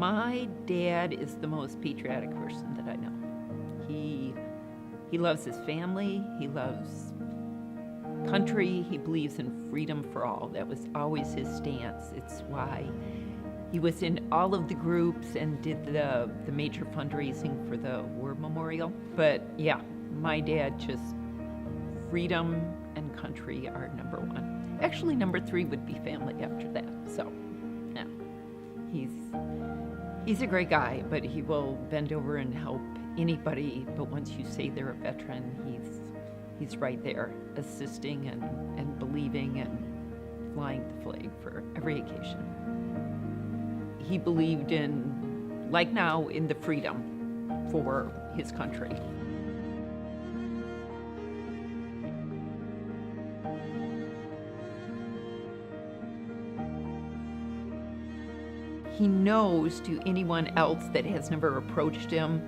My dad is the most patriotic person that I know. He loves his family, he loves country, he believes in freedom for all. That was always his stance. It's why he was in all of the groups and did the major fundraising for the War Memorial. But yeah, my dad just, freedom and country are number one. Actually, number three would be family after that. So, yeah, he's a great guy, but he will bend over and help anybody. But once you say they're a veteran, he's right there, assisting and believing and flying the flag for every occasion. He believed in, like now, in the freedom for his country. He knows, to anyone else that has never approached him,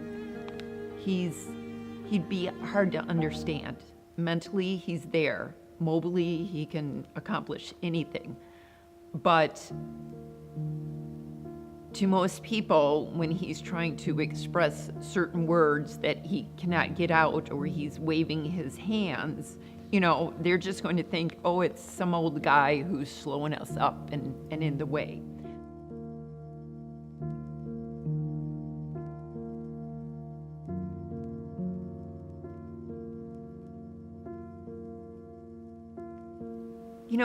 he'd be hard to understand. Mentally, he's there. Mobily, he can accomplish anything. But to most people, when he's trying to express certain words that he cannot get out, or he's waving his hands, they're just going to think, oh, it's some old guy who's slowing us up and in the way.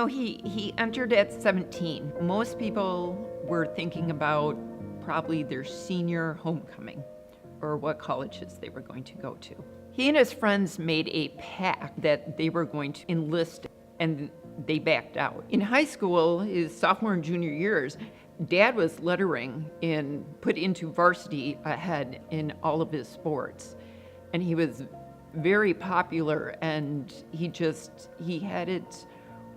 He entered at 17. Most people were thinking about probably their senior homecoming or what colleges they were going to go to. He and his friends made a pact that they were going to enlist, and they backed out. In high school, his sophomore and junior years, Dad was lettering put into varsity ahead in all of his sports. And he was very popular, and he had it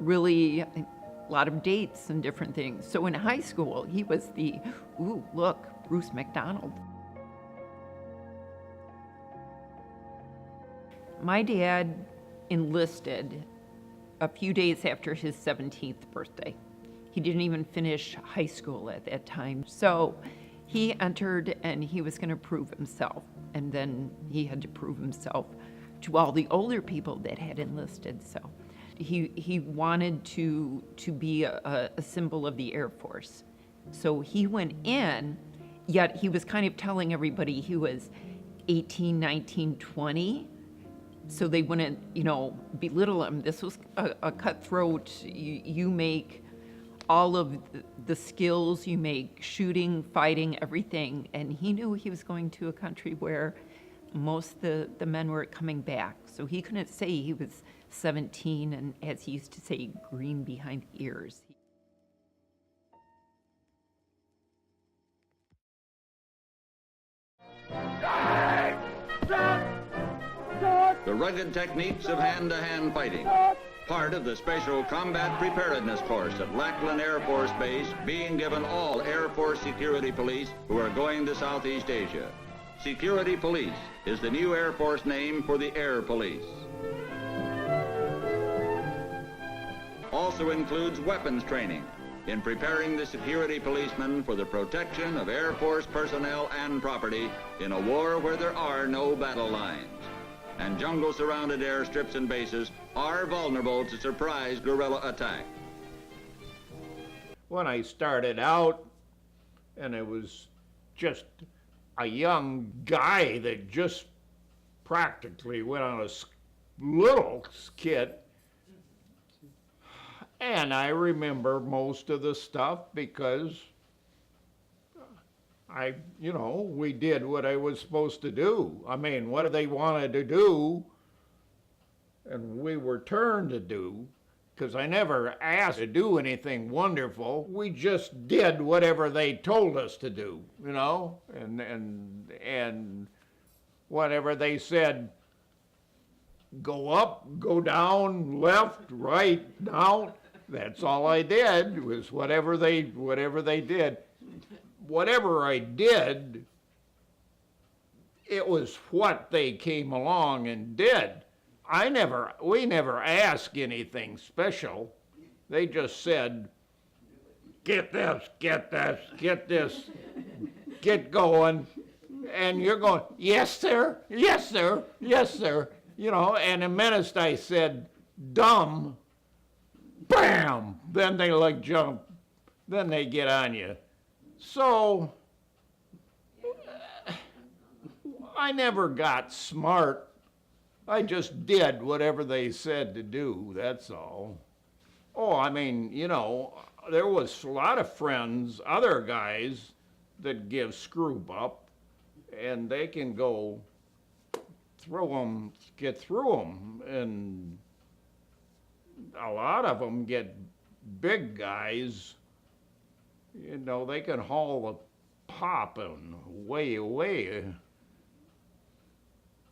really, a lot of dates and different things. So in high school, he was ooh, look, Bruce MacDonald. My dad enlisted a few days after his 17th birthday. He didn't even finish high school at that time. So he entered and he was going to prove himself. And then he had to prove himself to all the older people that had enlisted. So he wanted to be a symbol of the Air Force. So he went in, yet he was kind of telling everybody he was 18, 19, 20. So they wouldn't, belittle him. This was a cutthroat. You make all of the skills, you make shooting, fighting, everything. And he knew he was going to a country where most of the men were coming back. So he couldn't say he was 17 and, as he used to say, green behind the ears. The rugged techniques of hand-to-hand fighting. Part of the Special Combat Preparedness Course at Lackland Air Force Base, being given all Air Force security police who are going to Southeast Asia. Security Police is the new Air Force name for the Air Police. Also includes weapons training in preparing the security policemen for the protection of Air Force personnel and property in a war where there are no battle lines. And jungle-surrounded airstrips and bases are vulnerable to surprise guerrilla attack. When I started out, and I was just a young guy that just practically went on a little skit, and I remember most of the stuff because we did what I was supposed to do. I mean, what they wanted to do, and we were turned to do, because I never asked to do anything wonderful. We just did whatever they told us to do, and whatever they said, go up, go down, left, right, down. That's all I did, was whatever they did. Whatever I did, it was what they came along and did. We never asked anything special. They just said, get this, get this, get this. get going, and you're going, yes, sir, yes, sir, yes, sir. You know, and the minute I said dumb, bam, then they like jump, then they get on you. So I never got smart. I just did whatever they said to do, that's all. Oh, I mean, you know, there was a lot of friends, other guys that give screw up, and they can go through them, get through them, and a lot of them get big guys, you know, they can haul the pop and way away.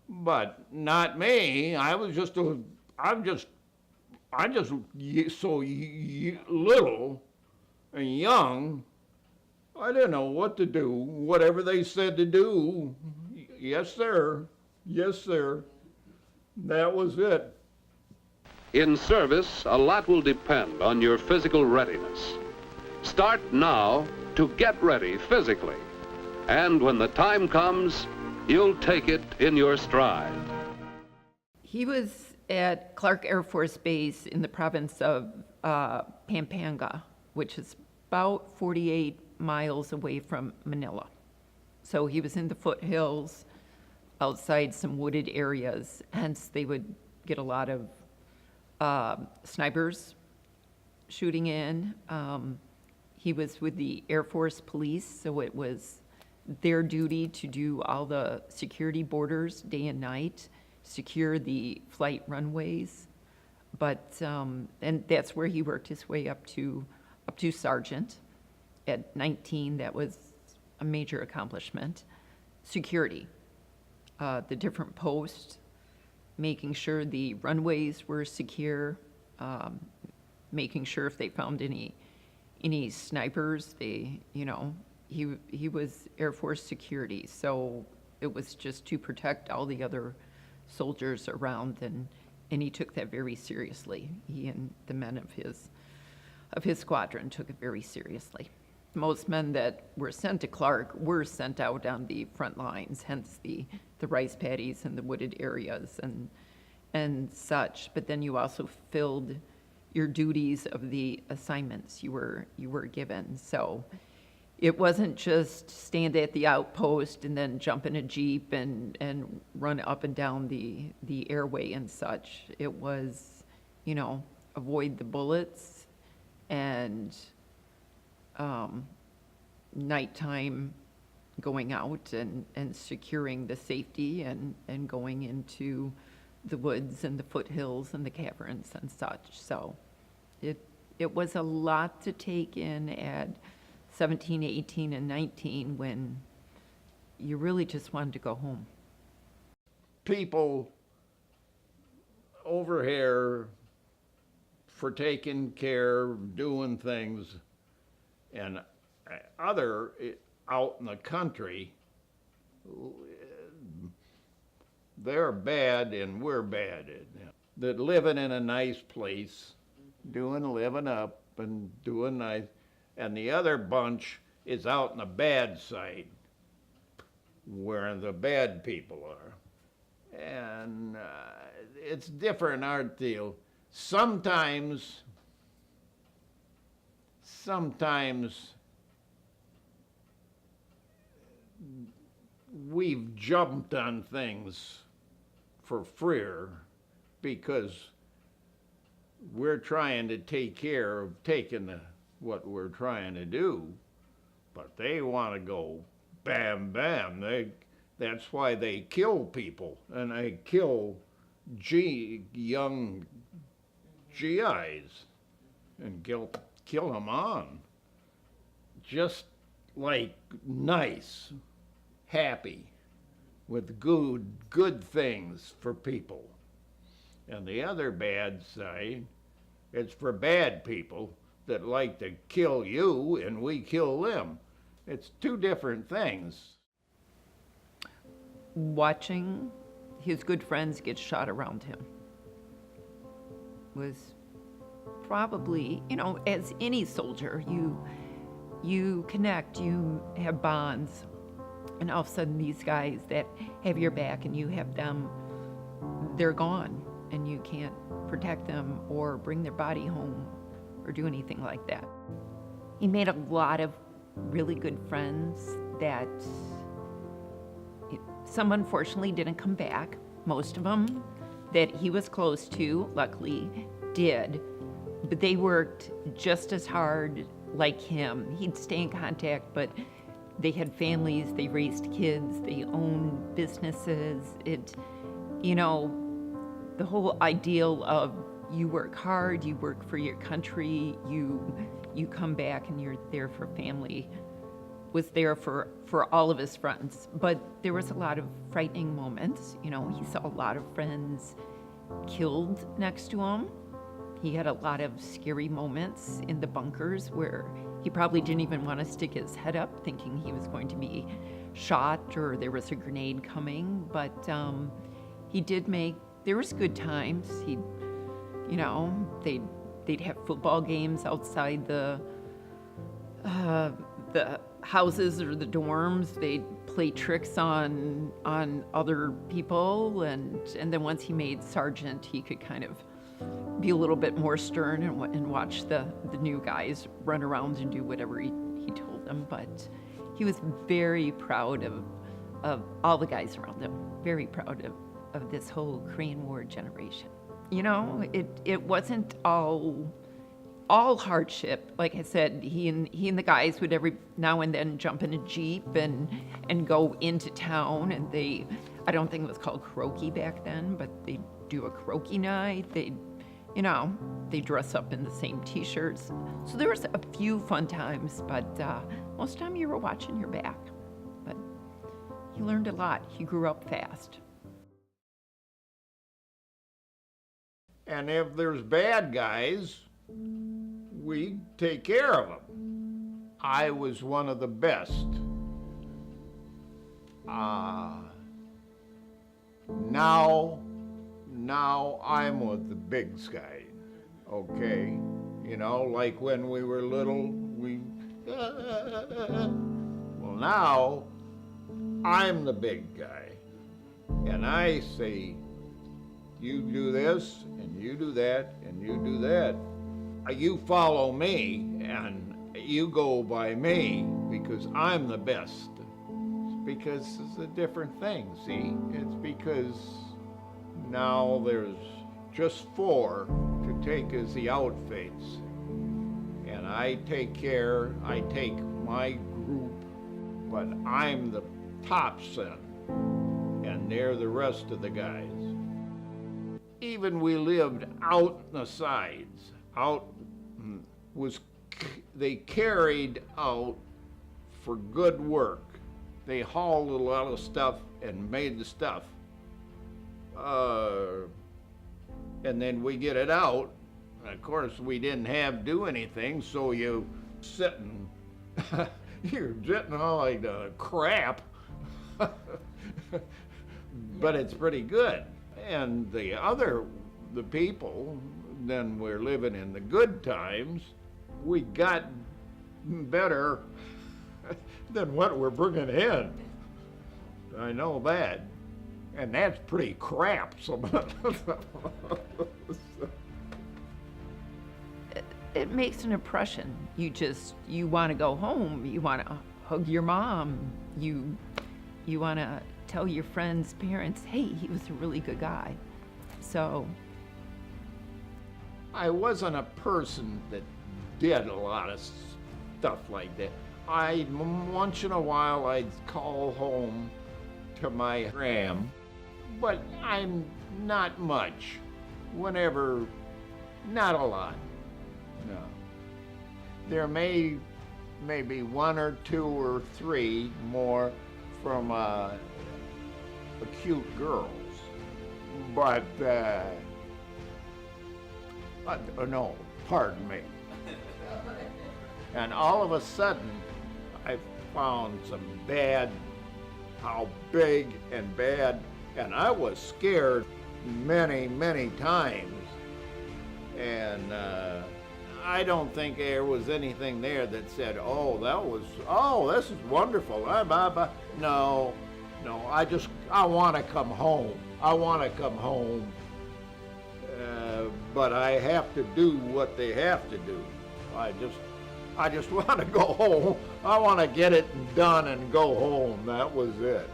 But not me. I'm just so little and young. I didn't know what to do. Whatever they said to do, yes, sir. Yes, sir. That was it. In service, a lot will depend on your physical readiness. Start now to get ready physically. And when the time comes, you'll take it in your stride. He was at Clark Air Force Base in the province of Pampanga, which is about 48 miles away from Manila. So he was in the foothills outside some wooded areas, hence they would get a lot of snipers shooting in. He was with the Air Force Police, so it was their duty to do all the security borders day and night, secure the flight runways. But, and that's where he worked his way up to sergeant. At 19, that was a major accomplishment. Security, the different posts, making sure the runways were secure, making sure if they found any snipers, they, you know, he was Air Force security, so it was just to protect all the other soldiers around, and he took that very seriously. He and the men of his squadron took it very seriously. Most men that were sent to Clark were sent out on the front lines, hence the rice paddies and the wooded areas and such. But then you also filled your duties of the assignments you were given. So it wasn't just stand at the outpost and then jump in a Jeep and run up and down the airway and such. It was, you know, avoid the bullets and nighttime going out and securing the safety and going into the woods and the foothills and the caverns and such. So it was a lot to take in at 17, 18, and 19 when you really just wanted to go home. People over here for taking care, doing things, and other out in the country, they're bad and we're bad. That living in a nice place, living up and doing nice, and the other bunch is out in the bad side, where the bad people are. And it's different art deal. Sometimes we've jumped on things for freer because we're trying to take care of taking what we're trying to do, but they want to go bam, bam. That's why they kill people, and they kill young GIs and kill them on. Just like nice, happy, with good things for people. And the other bad side, it's for bad people that like to kill you and we kill them. It's two different things. Watching his good friends get shot around him was probably, you know, as any soldier, you connect, you have bonds, And all of a sudden, these guys that have your back and you have them, they're gone, and you can't protect them or bring their body home or do anything like that. He made a lot of really good friends that some unfortunately didn't come back. Most of them that he was close to, luckily, did. But they worked just as hard like him. He'd stay in contact, but they had families, they raised kids, they owned businesses. The whole ideal of you work hard, you work for your country, you come back and you're there for family, was there for all of his friends. But there was a lot of frightening moments. He saw a lot of friends killed next to him. He had a lot of scary moments in the bunkers where he probably didn't even want to stick his head up, thinking he was going to be shot or there was a grenade coming. But there was good times. They'd have football games outside the houses or the dorms. They'd play tricks on other people, and then once he made sergeant, he could kind of be a little bit more stern and watch the new guys run around and do whatever he told them. But he was very proud of all the guys around him, very proud of this whole Korean War generation. It wasn't all hardship. Like I said, he and the guys would every now and then jump in a Jeep and go into town, and I don't think it was called karaoke back then, but they'd do a karaoke night. They dress up in the same t-shirts. So there was a few fun times, but most of the time you were watching your back. But he learned a lot. He grew up fast. And if there's bad guys, we take care of them. I was one of the best. Now I'm with the big guy, okay? Like when we were little, well, now I'm the big guy. And I say, you do this, and you do that, and you do that. You follow me, and you go by me, because I'm the best. It's because it's a different thing, see? It's because now there's just 4 to take as the outfits. And I take my group, but I'm the top son, and they're the rest of the guys. Even we lived out in the sides, they carried out for good work. They hauled a lot of stuff and made the stuff. And then we get it out. Of course, we didn't do anything, so you're sitting all like crap. But it's pretty good. And the people, then we're living in the good times, we got better than what we're bringing in. I know that. And that's pretty crap. It makes an impression. You want to go home. You want to hug your mom. You want to tell your friends' parents, hey, he was a really good guy. So I wasn't a person that did a lot of stuff like that. Once in a while, I'd call home to my gram, but I'm not much. Whenever, not a lot, no. There may be 1 or 2 or 3 more from cute girls, but no, pardon me. And all of a sudden, I found some how big and bad, and I was scared many, many times. And I don't think there was anything there that said, this is wonderful. No, I want to come home. I want to come home. But I have to do what they have to do. I just want to go home. I want to get it done and go home. That was it.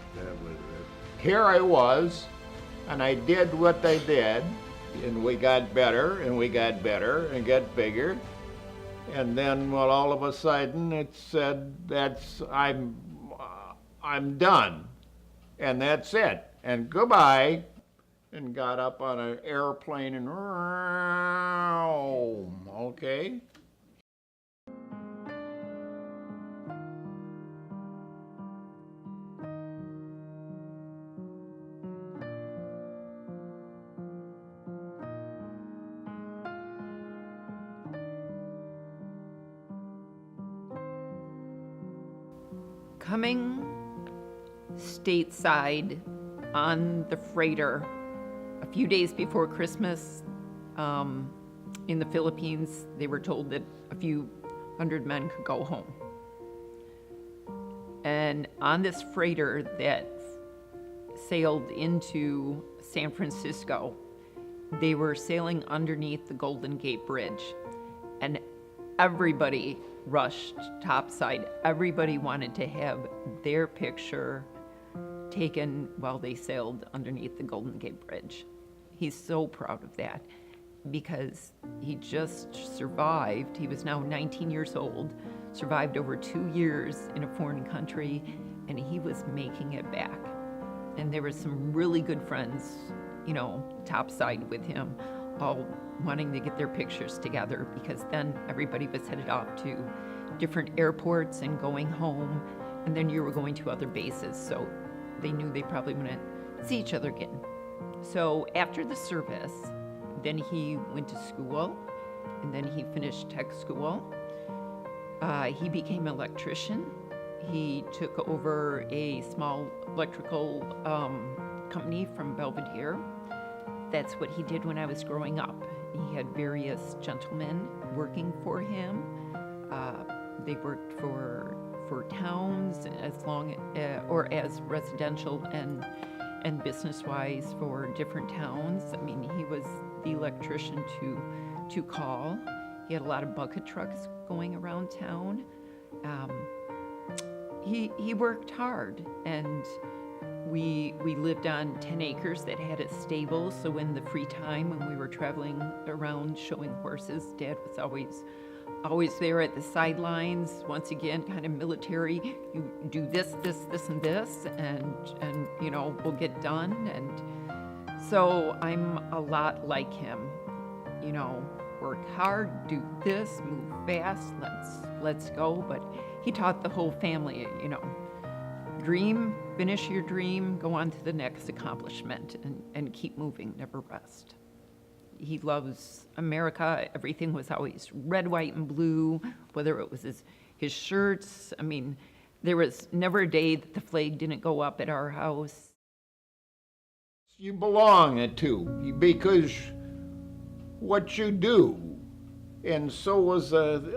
Here I was, and I did what they did, and we got better, and we got better, and got bigger. And then, well, all of a sudden, it said, I'm done, and that's it, and goodbye, and got up on an airplane and okay. Coming stateside on the freighter a few days before Christmas, in the Philippines, they were told that a few hundred men could go home. And on this freighter that sailed into San Francisco, they were sailing underneath the Golden Gate Bridge, and everybody rushed topside. Everybody wanted to have their picture taken while they sailed underneath the Golden Gate Bridge. He's so proud of that because he just survived. He was now 19 years old, survived over 2 years in a foreign country, and he was making it back. And there were some really good friends, topside with him, all wanting to get their pictures together, because then everybody was headed off to different airports and going home, and then you were going to other bases, so they knew they probably wouldn't see each other again. So after the service, then he went to school, and then he finished tech school. He became an electrician. He took over a small electrical company from Belvedere. That's what he did when I was growing up. He had various gentlemen working for him. They worked for towns or as residential and business-wise for different towns. I mean, he was the electrician to call. He had a lot of bucket trucks going around town. He worked hard, and we lived on 10 acres that had a stable, so in the free time when we were traveling around showing horses, Dad was always there at the sidelines. Once again, kind of military. You do this, and this, and we'll get done. And so I'm a lot like him. Work hard, do this, move fast, let's go. But he taught the whole family, dream, finish your dream, go on to the next accomplishment, and keep moving, never rest. He loves America. Everything was always red, white, and blue, whether it was his shirts. I mean, there was never a day that the flag didn't go up at our house. You belong to, because what you do, and so was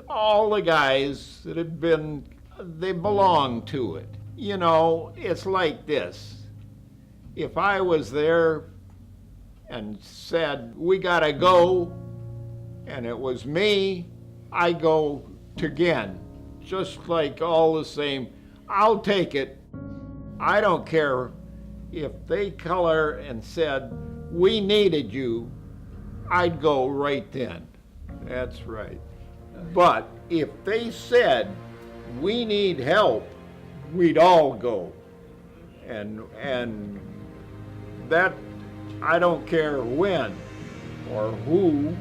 all the guys that had been, they belong to it. It's like this. If I was there and said, we gotta go, and it was me, I go again, just like all the same. I'll take it. I don't care if they color and said, we needed you, I'd go right then. That's right. But if they said, we need help, we'd all go. And that, I don't care when or who,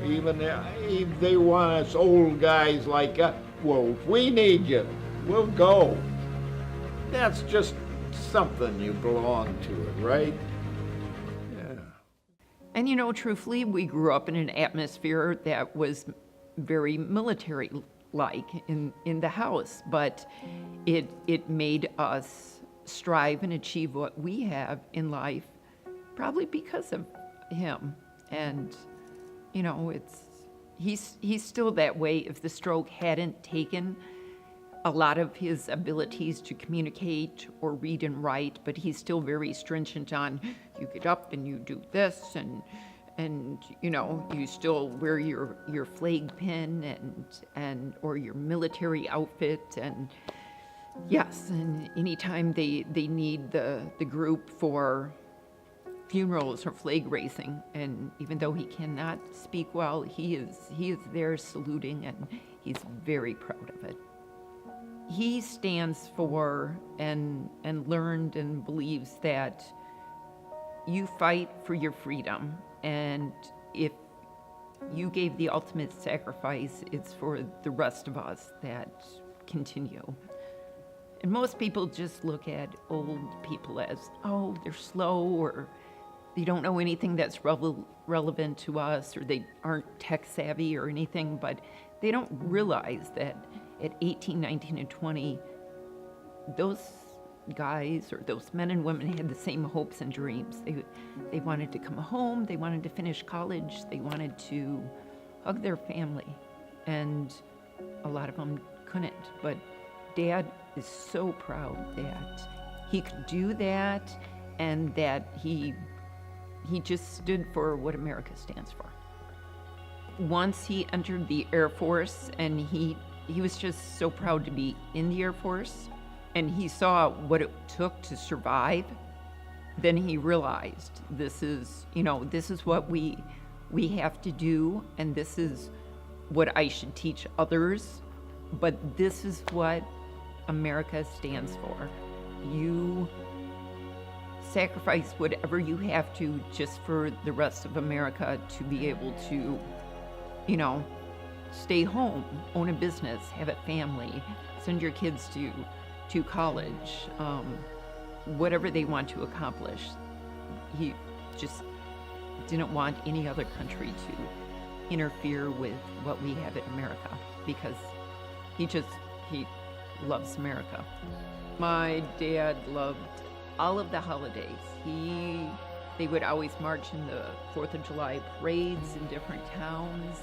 even if they want us old guys like us, well, if we need you, we'll go. That's just something, you belong to it, right? Yeah. And truthfully, we grew up in an atmosphere that was very military-like in the house, but it made us strive and achieve what we have in life, probably because of him. And he's still that way. If the stroke hadn't taken, a lot of his abilities to communicate or read and write, but he's still very stringent on, you get up and you do this, and you know, you still wear your flag pin and or your military outfit, and yes, and anytime they need the group for funerals or flag raising, and even though he cannot speak well, he is there saluting, and he's very proud of it. He stands for and learned and believes that you fight for your freedom, and if you gave the ultimate sacrifice, it's for the rest of us that continue. And most people just look at old people as, oh, they're slow, or they don't know anything that's relevant to us, or they aren't tech savvy or anything, but they don't realize that at 18, 19, and 20, those guys or those men and women had the same hopes and dreams. They wanted to come home, they wanted to finish college, they wanted to hug their family, and a lot of them couldn't. But Dad is so proud that he could do that, and that he just stood for what America stands for. Once he entered the Air Force, and he was just so proud to be in the Air Force, and he saw what it took to survive, then he realized this is what we have to do, and this is what I should teach others, but this is what America stands for. You sacrifice whatever you have to just for the rest of America to be able to, stay home, own a business, have a family, send your kids to college, whatever they want to accomplish. He just didn't want any other country to interfere with what we have in America, because he loves America. My dad loved all of the holidays. They would always march in the 4th of July parades in different towns,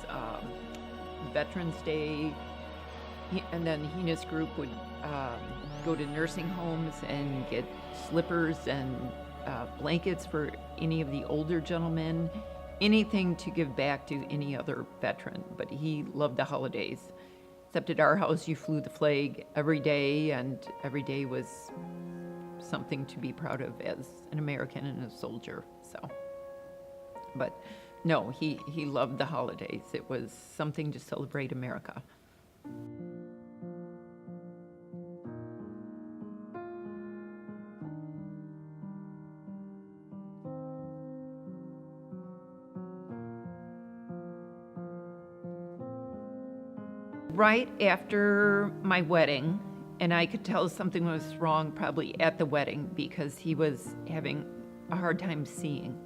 Veterans Day, and then he and his group would go to nursing homes and get slippers and blankets for any of the older gentlemen, anything to give back to any other veteran. But he loved the holidays. Except at our house, you flew the flag every day, and every day was something to be proud of as an American and a soldier. But no, he loved the holidays. It was something to celebrate America. Right after my wedding, and I could tell something was wrong probably at the wedding, because he was having a hard time seeing.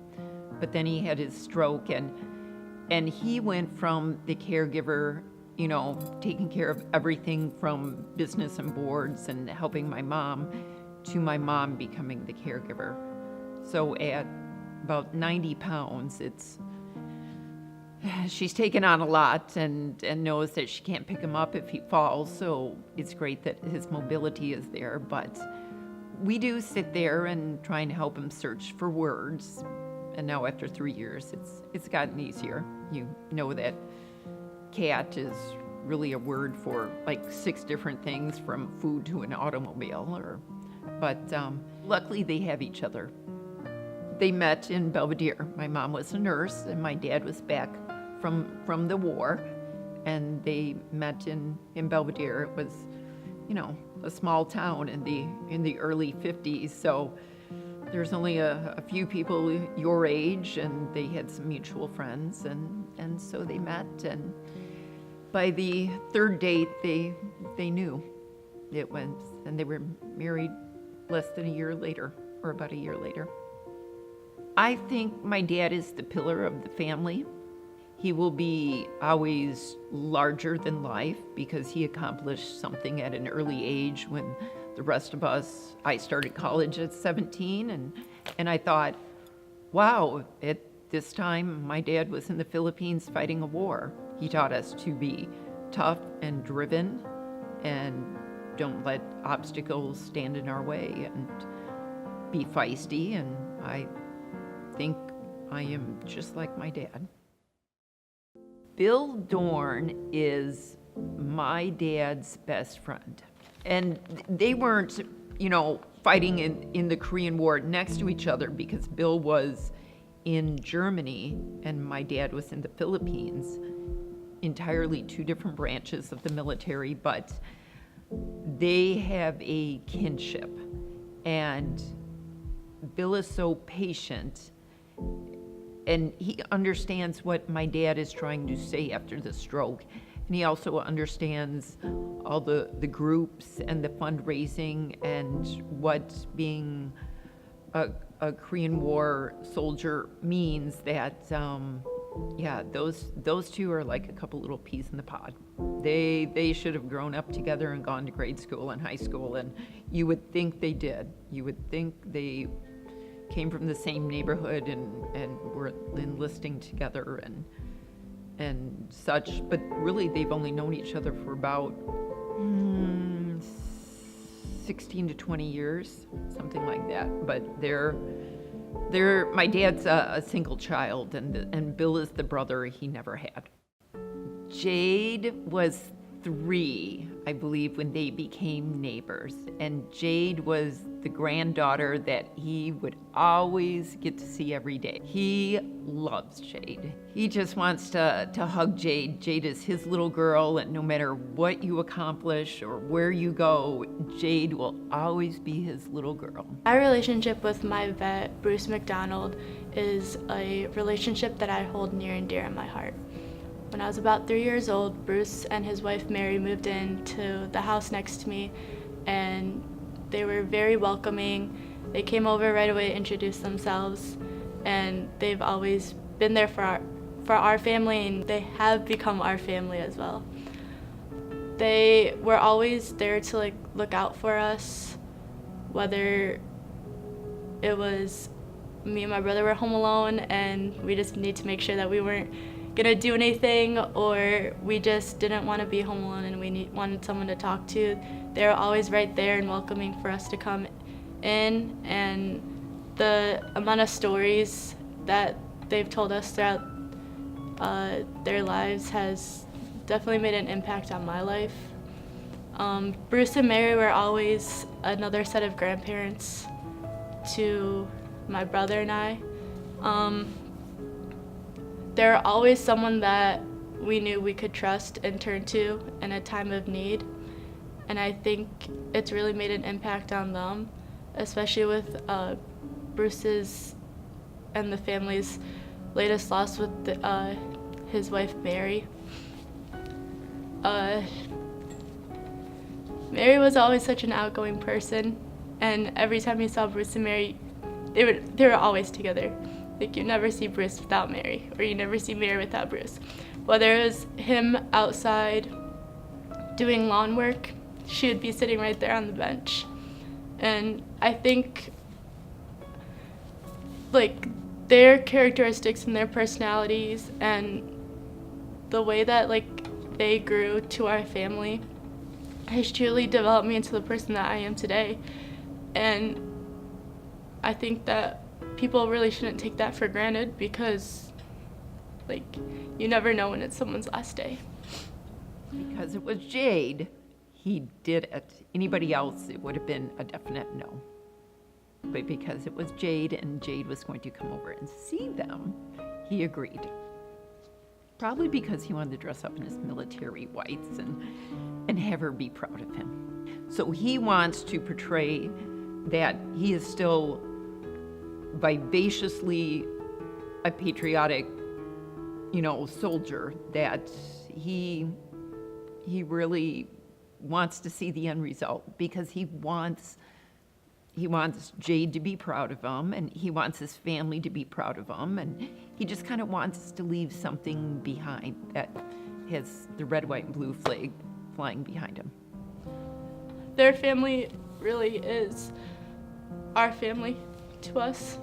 But then he had his stroke, and he went from the caregiver, taking care of everything from business and boards and helping my mom, to my mom becoming the caregiver. So at about 90 pounds, she's taken on a lot and knows that she can't pick him up if he falls, so it's great that his mobility is there. But we do sit there and try and help him search for words. And now after 3 years, it's gotten easier. You know that cat is really a word for like 6 different things, from food to an automobile. But luckily they have each other. They met in Belvedere. My mom was a nurse and my dad was back from the war, and they met in Belvedere. It was, a small town in the early 50s, so there's only a few people your age, and they had some mutual friends, and so they met, and by the 3rd date they knew it went, and they were married less than a year later, or about a year later. I think my dad is the pillar of the family. He will be always larger than life because he accomplished something at an early age when the rest of us, I started college at 17, and I thought, wow, at this time my dad was in the Philippines fighting a war. He taught us to be tough and driven and don't let obstacles stand in our way and be feisty, and I think I am just like my dad. Bill Dorn is my dad's best friend. And they weren't, fighting in the Korean War next to each other, because Bill was in Germany and my dad was in the Philippines. Entirely two different branches of the military, but they have a kinship. And Bill is so patient, and he understands what my dad is trying to say after the stroke. And he also understands all the groups and the fundraising and what being a Korean War soldier means. That, those two are like a couple little peas in the pod. They should have grown up together and gone to grade school and high school, and you would think they did. You would think they came from the same neighborhood and were enlisting together and such, but really they've only known each other for about 16 to 20 years, something like that. But my dad's a single child, and Bill is the brother he never had. Jayde was 3, I believe, when they became neighbors, and Jayde was the granddaughter that he would always get to see every day. He loves Jayde. He just wants to hug Jayde. Jayde is his little girl, and no matter what you accomplish or where you go, Jayde will always be his little girl. My relationship with my vet, Bruce MacDonald, is a relationship that I hold near and dear in my heart. When I was about 3 years old, Bruce and his wife Mary moved into the house next to me, and they were very welcoming. They came over right away, introduced themselves, and they've always been there for our family, and they have become our family as well. They were always there to look out for us, whether it was me and my brother were home alone and we just need to make sure that we weren't gonna do anything, or we just didn't want to be home alone and we wanted someone to talk to. They were always right there and welcoming for us to come in, and the amount of stories that they've told us throughout their lives has definitely made an impact on my life. Bruce and Mary were always another set of grandparents to my brother and I. They're always someone that we knew we could trust and turn to in a time of need. And I think it's really made an impact on them, especially with Bruce's and the family's latest loss with his wife, Mary. Mary was always such an outgoing person, and every time you saw Bruce and Mary, they were always together. You never see Bruce without Mary, or you never see Mary without Bruce. Whether it was him outside doing lawn work, she would be sitting right there on the bench. And I think their characteristics and their personalities and the way that they grew to our family has truly developed me into the person that I am today. And I think that people really shouldn't take that for granted, because you never know when it's someone's last day. Because it was Jayde, he did it. Anybody else, it would have been a definite no. But because it was Jayde and Jayde was going to come over and see them, he agreed. Probably because he wanted to dress up in his military whites and have her be proud of him. So he wants to portray that he is still vivaciously a patriotic, soldier, that he really wants to see the end result, because he wants Jayde to be proud of him, and he wants his family to be proud of him, and he just kind of wants to leave something behind that has the red, white, and blue flag flying behind him. Their family really is our family to us.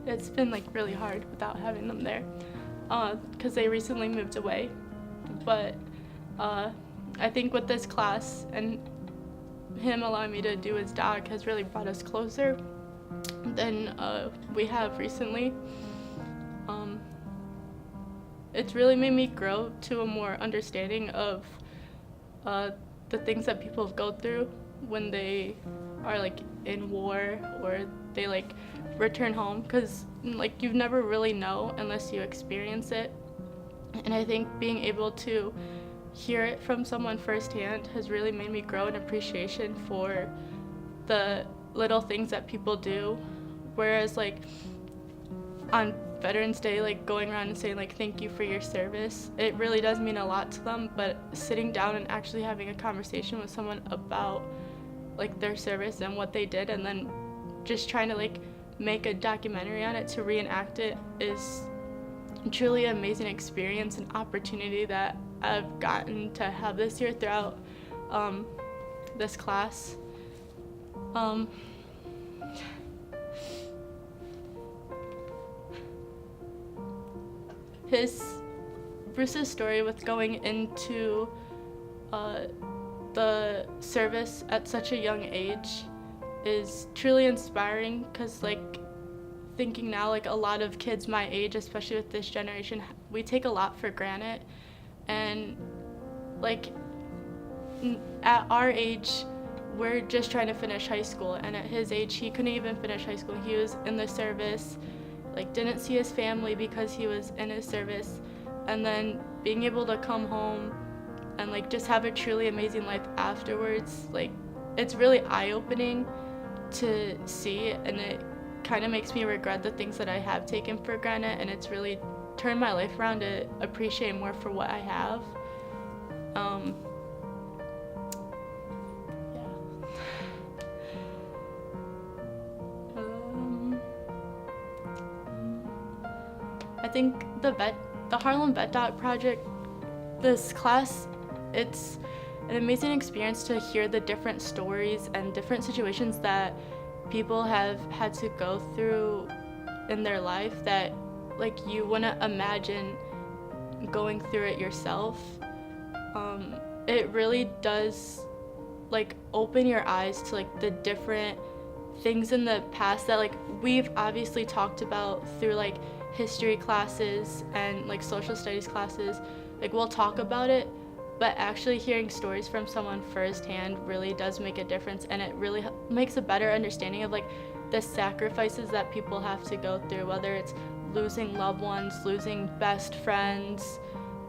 it's been like really hard without having them there, because they recently moved away. But I think with this class and him allowing me to do his dog has really brought us closer than we have recently. It's really made me grow to a more understanding of the things that people go through when they are like in war or they like return home, because like you never really know unless you experience it. And I think being able to hear it from someone firsthand has really made me grow an appreciation for the little things that people do. Whereas like on Veterans Day, like going around and saying like thank you for your service, it really does mean a lot to them, but sitting down and actually having a conversation with someone about like their service and what they did, and then just trying to like make a documentary on it to reenact it, is truly an amazing experience and opportunity that I've gotten to have this year throughout this class. Bruce's story with going into the service at such a young age is truly inspiring, because like thinking now, like a lot of kids my age, especially with this generation, we take a lot for granted. And like at our age, we're just trying to finish high school, and at his age he couldn't even finish high school. He was in the service, like didn't see his family because he was in his service, and then being able to come home and like just have a truly amazing life afterwards, like it's really eye-opening to see, and it kind of makes me regret the things that I have taken for granted, and it's really turned my life around to appreciate more for what I have. I think the Harlem Vet Doc Project, this class, it's an amazing experience to hear the different stories and different situations that people have had to go through in their life that like you wouldn't imagine going through it yourself. It really does like open your eyes to like the different things in the past that like we've obviously talked about through like history classes and like social studies classes. Like we'll talk about it, but actually hearing stories from someone firsthand really does make a difference, and it really makes a better understanding of like the sacrifices that people have to go through, whether it's losing loved ones, losing best friends,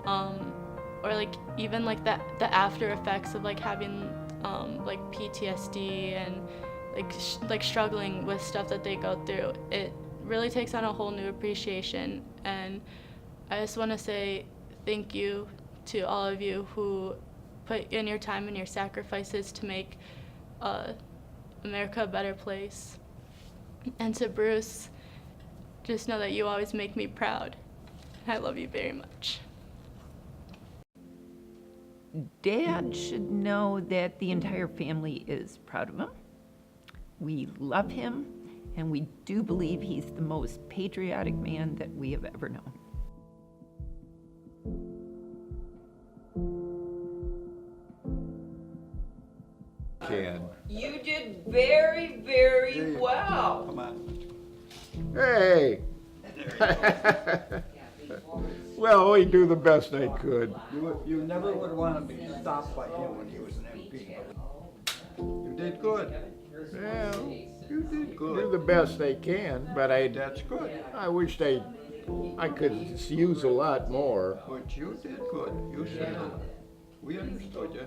or like even like the after effects of like having like PTSD and like struggling with stuff that they go through. It really takes on a whole new appreciation, and I just want to say thank you to all of you who put in your time and your sacrifices to make America a better place. And to Bruce, just know that you always make me proud. I love you very much. Dad should know that the entire family is proud of him. We love him, and we do believe he's the most patriotic man that we have ever known. Ken. You did very, very well. Come on. Hey. Well, we do the best I could. You never would want to be stopped by him when he was an MP. You did good. Well, you did do the best I can, but That's good. I wish I could use a lot more. But you did good. You said it. We understood you.